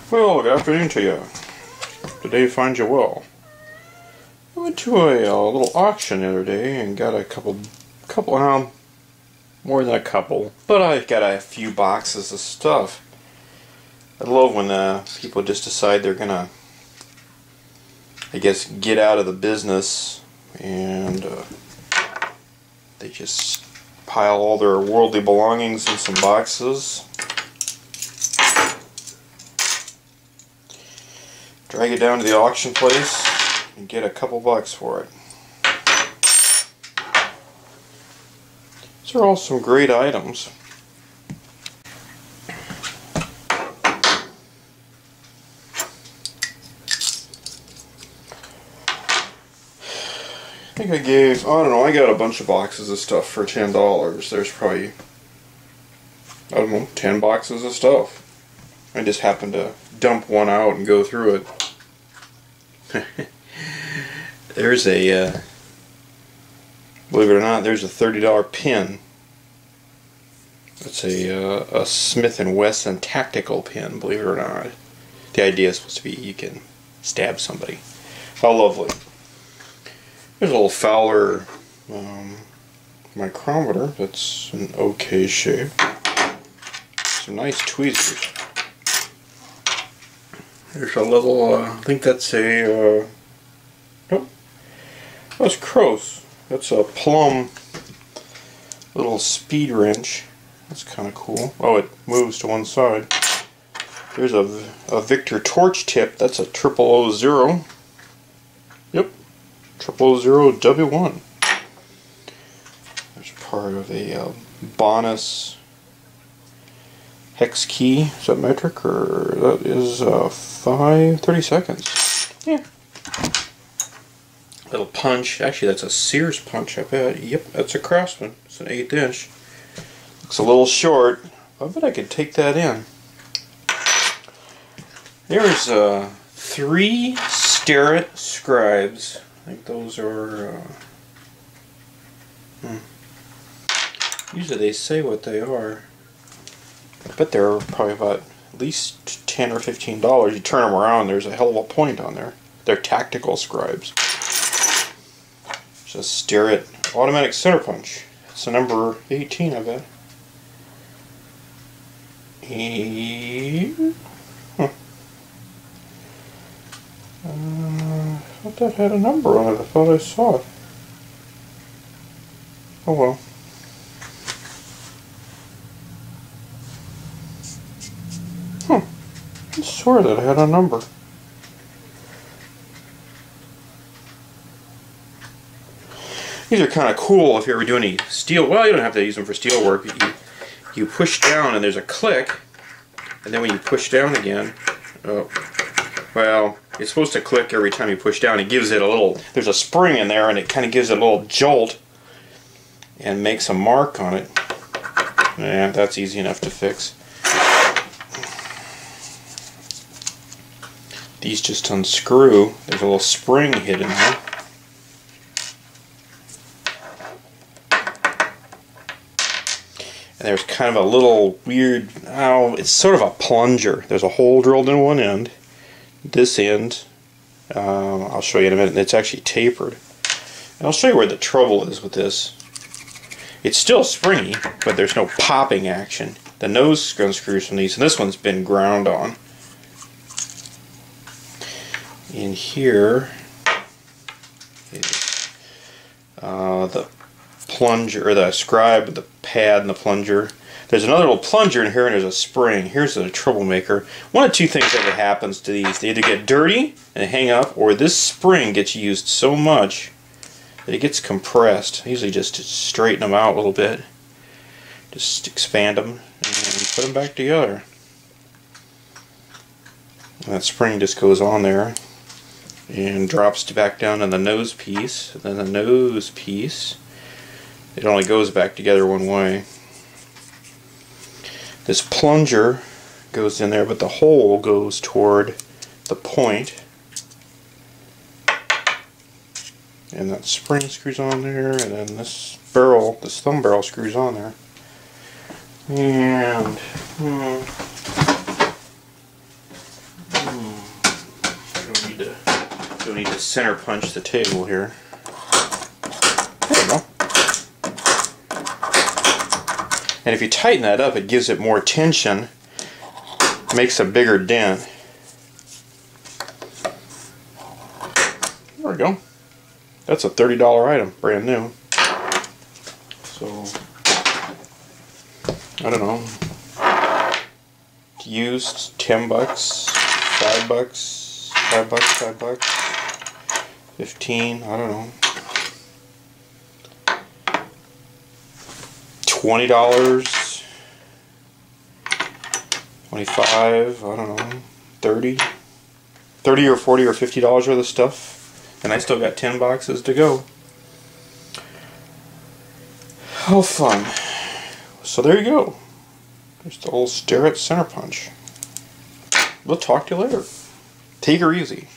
Well, good afternoon to you. Today finds you well. I went to a little auction the other day and got a couple, more than a couple, but I got a few boxes of stuff. I love when people just decide they're gonna, I guess, get out of the business and they just pile all their worldly belongings in some boxes. Drag it down to the auction place and get a couple bucks for it. These are all some great items. I think I gave, I don't know, I got a bunch of boxes of stuff for $10. There's probably, I don't know, 10 boxes of stuff. I just happened to dump one out and go through it. There's a, believe it or not, there's a $30 pin. It's a Smith & Wesson tactical pin, believe it or not. The idea is supposed to be you can stab somebody. How lovely. There's a little Fowler micrometer that's in okay shape. Some nice tweezers. There's a little, I think that's a, nope, that's Cross. That's a Plum little speed wrench. That's kind of cool. Oh, it moves to one side. There's a Victor torch tip. That's a 0000. Yep, 000 W1. There's part of a Bonus hex key. Is that metric or that is 30 seconds? Yeah. Little punch. Actually, that's a Sears punch, I bet. Yep, that's a Craftsman. It's an 1/8 inch. Looks a little short. I bet I could take that in. There's 3 Starrett scribes. I think those are. Usually they say what they are. I bet they're probably about at least $10 or $15. You turn them around, there's a hell of a point on there. They're tactical scribes. It's a Starrett automatic center punch. It's a number 18, I bet. I thought that had a number on it. I thought I saw it. Oh well. I swore that I had a number. These are kind of cool if you ever do any steel. Well, you don't have to use them for steel work. You push down and there's a click, and then when you push down again, well, it's supposed to click every time you push down. It gives it a little. There's a spring in there, and it kind of gives it a little jolt and makes a mark on it. Yeah, that's easy enough to fix. These just unscrew. There's a little spring hidden there. And there's kind of a little weird, it's sort of a plunger. There's a hole drilled in one end. This end, I'll show you in a minute, it's actually tapered. And I'll show you where the trouble is with this. It's still springy, but there's no popping action. The nose screws from these, and this one's been ground on. In here is the plunger, or the scribe, the pad and the plunger. There's another little plunger in here, and there's a spring. Here's the troublemaker. One of two things that happens to these. They either get dirty and they hang up, or this spring gets used so much that it gets compressed. I usually just straighten them out a little bit. Just expand them and put them back together. And that spring just goes on there and drops back down in the nose piece. And then the nose piece, it only goes back together one way. This plunger goes in there, but the hole goes toward the point. And that spring screws on there, and then this barrel, this thumb barrel screws on there. And we need to center punch the table here. There we go. And if you tighten that up, it gives it more tension, makes a bigger dent. There we go. That's a $30 item, brand new. So, I don't know. Used, 10 bucks, 5 bucks, 5 bucks, 5 bucks, 15, I don't know. $20, 25, I don't know, 30 or 40 or $50 worth of stuff, and I still got 10 boxes to go. How fun. So there you go. There's the old Starrett center punch. We'll talk to you later. Take her easy.